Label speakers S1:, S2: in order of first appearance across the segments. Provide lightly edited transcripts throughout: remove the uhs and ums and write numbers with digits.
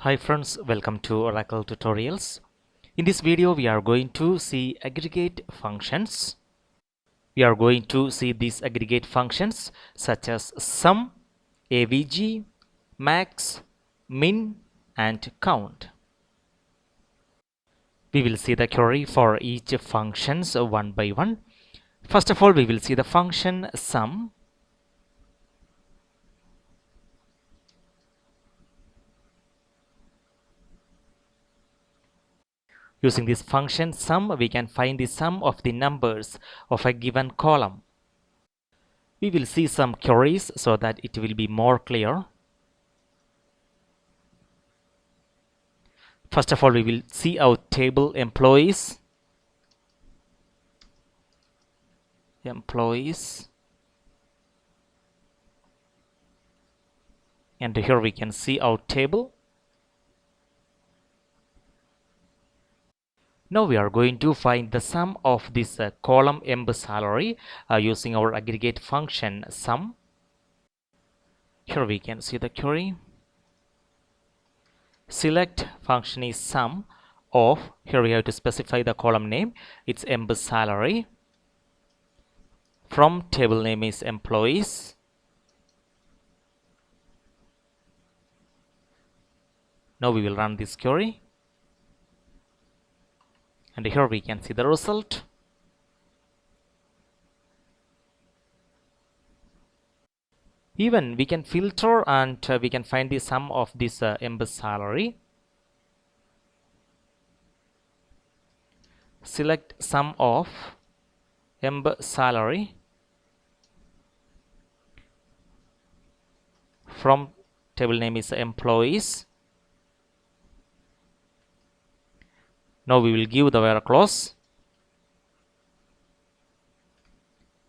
S1: Hi friends, welcome to Oracle Tutorials. In this video, we are going to see aggregate functions. We are going to see these aggregate functions such as sum, AVG, max, min, and count. We will see the query for each functions one by one. First of all, we will see the function sum. Using this function sum, we can find the sum of the numbers of a given column. We will see some queries so that it will be more clear. First of all, we will see our table employees. And here we can see our table. Now we are going to find the sum of this column emb salary using our aggregate function sum. Here we can see the query. Select function is sum of, here we have to specify the column name, it's emb salary. From table name is employees. Now we will run this query. And here we can see the result. Even we can filter and we can find the sum of this emb salary. Select sum of emb salary from table name is employees. Now we will give the where clause,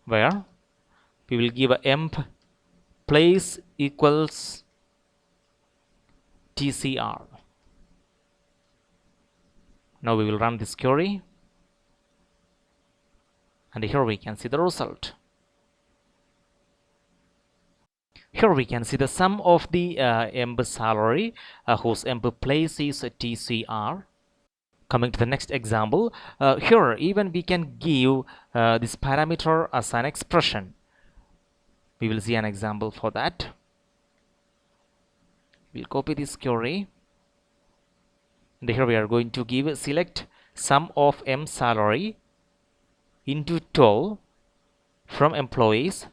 S1: where we will give a emp place equals TCR. Now we will run this query. And here we can see the result. Here we can see the sum of the emb salary whose emp place is TCR. Coming to the next example, here even we can give this parameter as an expression. We will see an example for that. We'll copy this query. And here we are going to give select sum of emb salary into 12 from employees.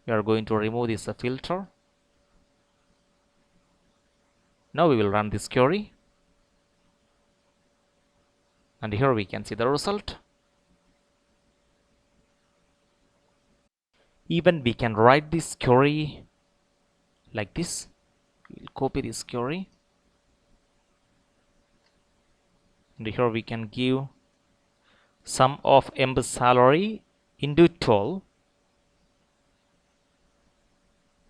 S1: We are going to remove this filter. Now we will run this query. And here we can see the result. Even we can write this query like this. We'll copy this query. And here we can give sum of emb salary into 12.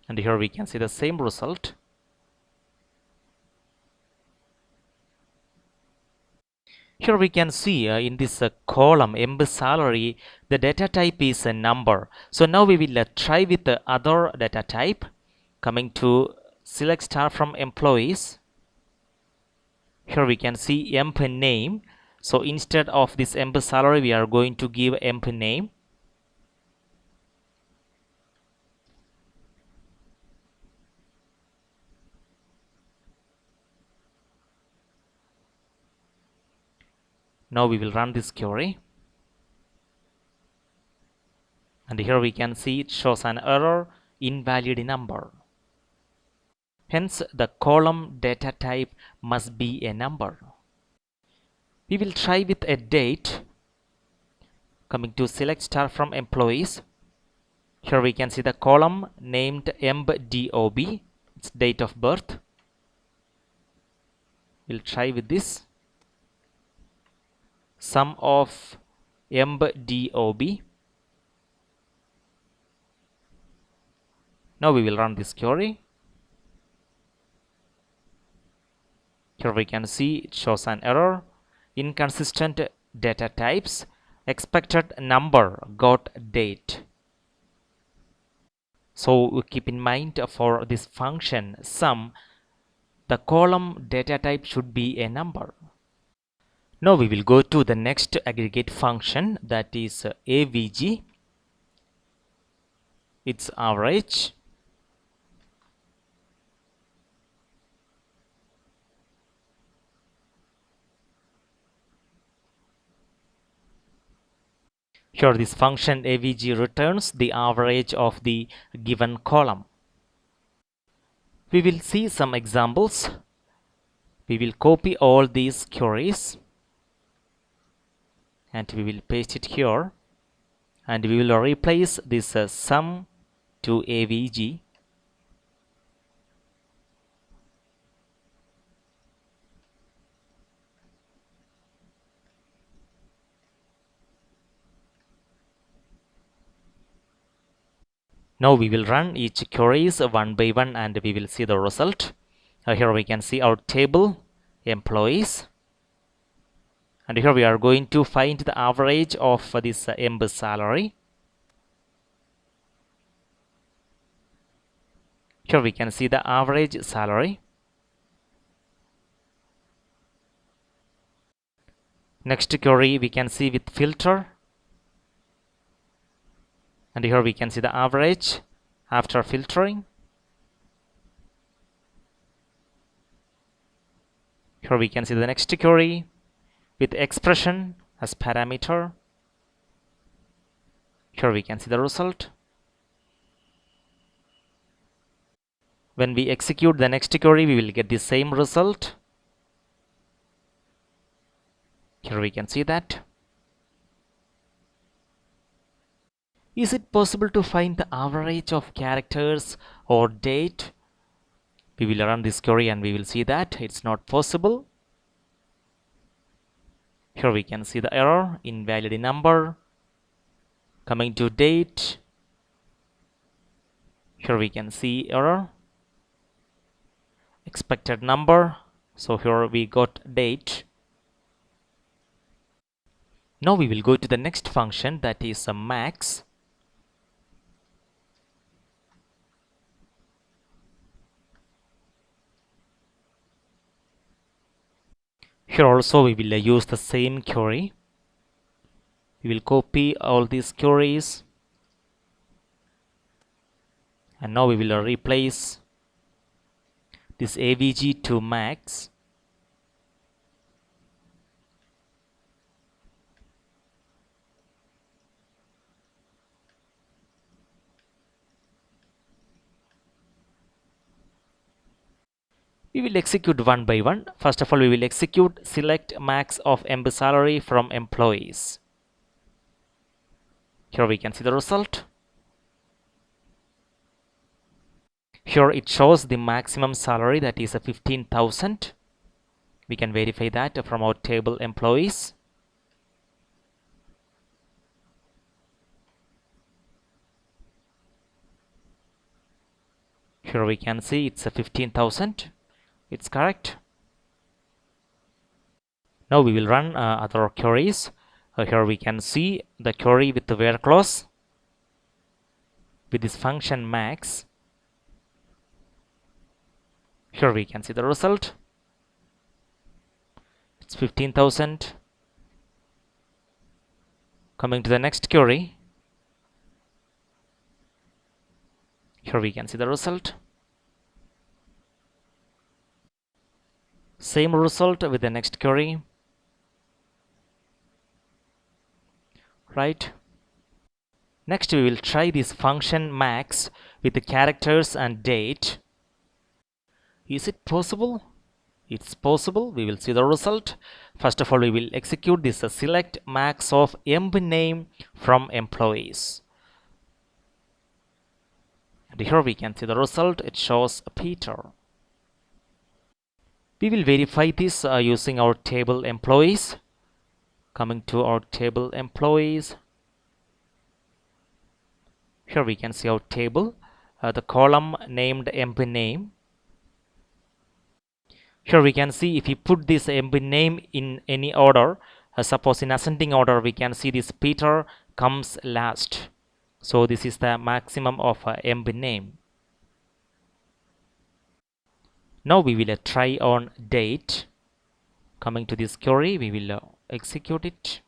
S1: And here we can see the same result. Here we can see in this column emb salary, the data type is a number. So now we will try with the other data type. Coming to select star from employees. Here we can see emp name. So instead of this emb salary, we are going to give emp name. Now we will run this query. And here we can see it shows an error, invalid number. Hence the column data type must be a number. We will try with a date. Coming to select star from employees. Here we can see the column named embdob. It's date of birth. We'll try with this. Sum of embdob. Now we will run this query. Here we can see it shows an error, inconsistent data types, expected number got date. So keep in mind for this function sum, The column data type should be a number. Now we will go to the next aggregate function, that is AVG. It's average. Here this function AVG returns the average of the given column. We will see some examples. We will copy all these queries and we will paste it here, and we will replace this sum to AVG. Now we will run each queries one by one and we will see the result. Here we can see our table employees, and here we are going to find the average of this emb salary. Here we can see the average salary. Next query we can see with filter, and here we can see the average after filtering. Here we can see the next query with expression as parameter. Here we can see the result. When we execute the next query, we will get the same result. Here we can see that. Is it possible to find the average of characters or date? We will run this query and we will see that it's not possible. Here we can see the error, invalid number. Coming to date, here we can see error, expected number. So here we got date. Now we will go to the next function, that is a max. Here also we will use the same query. We will copy all these queries, and now we will replace this AVG to max. We will execute one by one. First of all, we will execute select max of emb salary from employees. Here we can see the result. Here it shows the maximum salary, that is 15,000. We can verify that from our table employees. Here we can see it's 15,000. It's correct. Now we will run other queries. Here we can see the query with the where clause with this function max. Here we can see the result. It's 15,000. Coming to the next query. Here we can see the result. Same result with the next query. Right. Next we will try this function max with the characters and date. Is it possible? It's possible. We will see the result. First of all, we will execute this select max of emb name from employees. And here we can see the result. It shows Peter. We will verify this using our table employees. Coming to our table employees. Here we can see our table, the column named emb name. Here we can see if we put this emb name in any order, suppose in ascending order, we can see this Peter comes last. So this is the maximum of emb name. Now we will try on date. Coming to this query, we will execute it,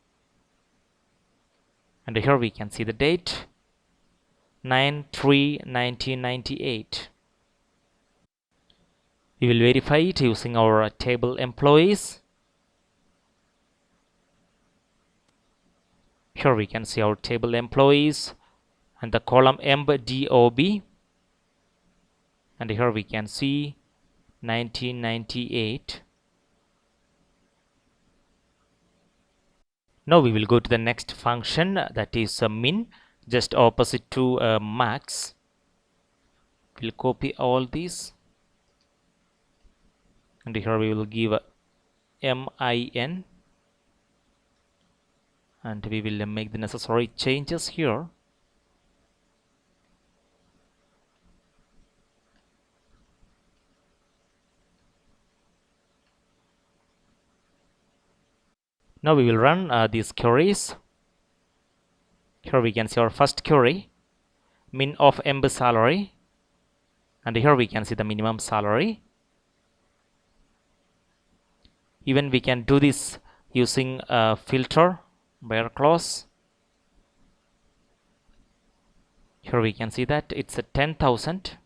S1: and here we can see the date 9/3/1998. We will verify it using our table employees. Here we can see our table employees and the column MDOB, and here we can see 1998. Now we will go to the next function, that is min, just opposite to max. We'll copy all these, and here we will give min, and we will make the necessary changes here. Now we will run these queries. Here we can see our first query, min of emb salary, and here we can see the minimum salary. Even we can do this using a filter where clause. Here we can see that it's a 10,000.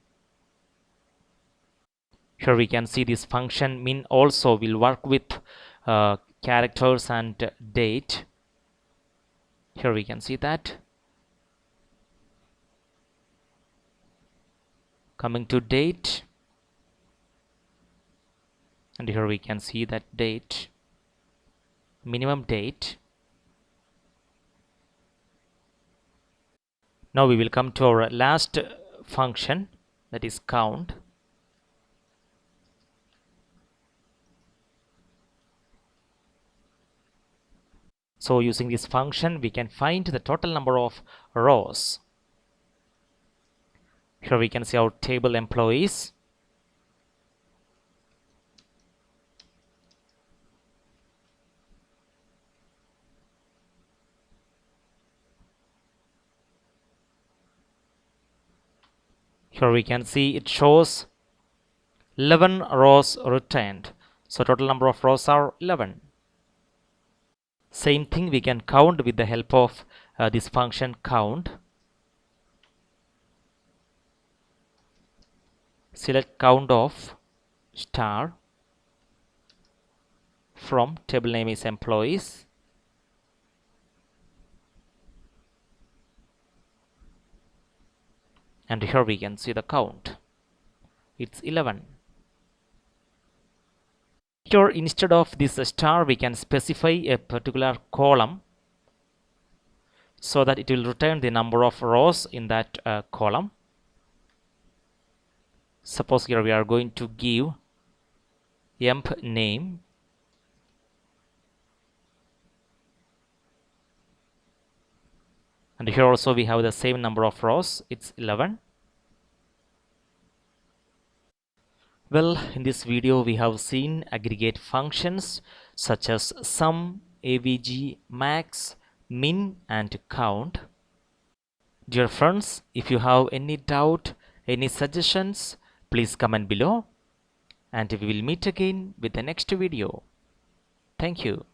S1: Here we can see this function min also will work with characters and date. Here we can see that. Coming to date, and here we can see that date, minimum date. Now we will come to our last function, that is count. So using this function we can find the total number of rows. Here we can see our table employees. Here we can see it shows 11 rows returned. So total number of rows are 11. Same thing we can count with the help of this function count. Select count of star from table name is employees. And here we can see the count. It's 11. Here instead of this star we can specify a particular column so that it will return the number of rows in that column. Suppose here we are going to give emp name, and here also we have the same number of rows, it's 11. Well, in this video we have seen aggregate functions such as sum, AVG, max, min and count. Dear friends, if you have any doubt, any suggestions, please comment below, and we will meet again with the next video. Thank you.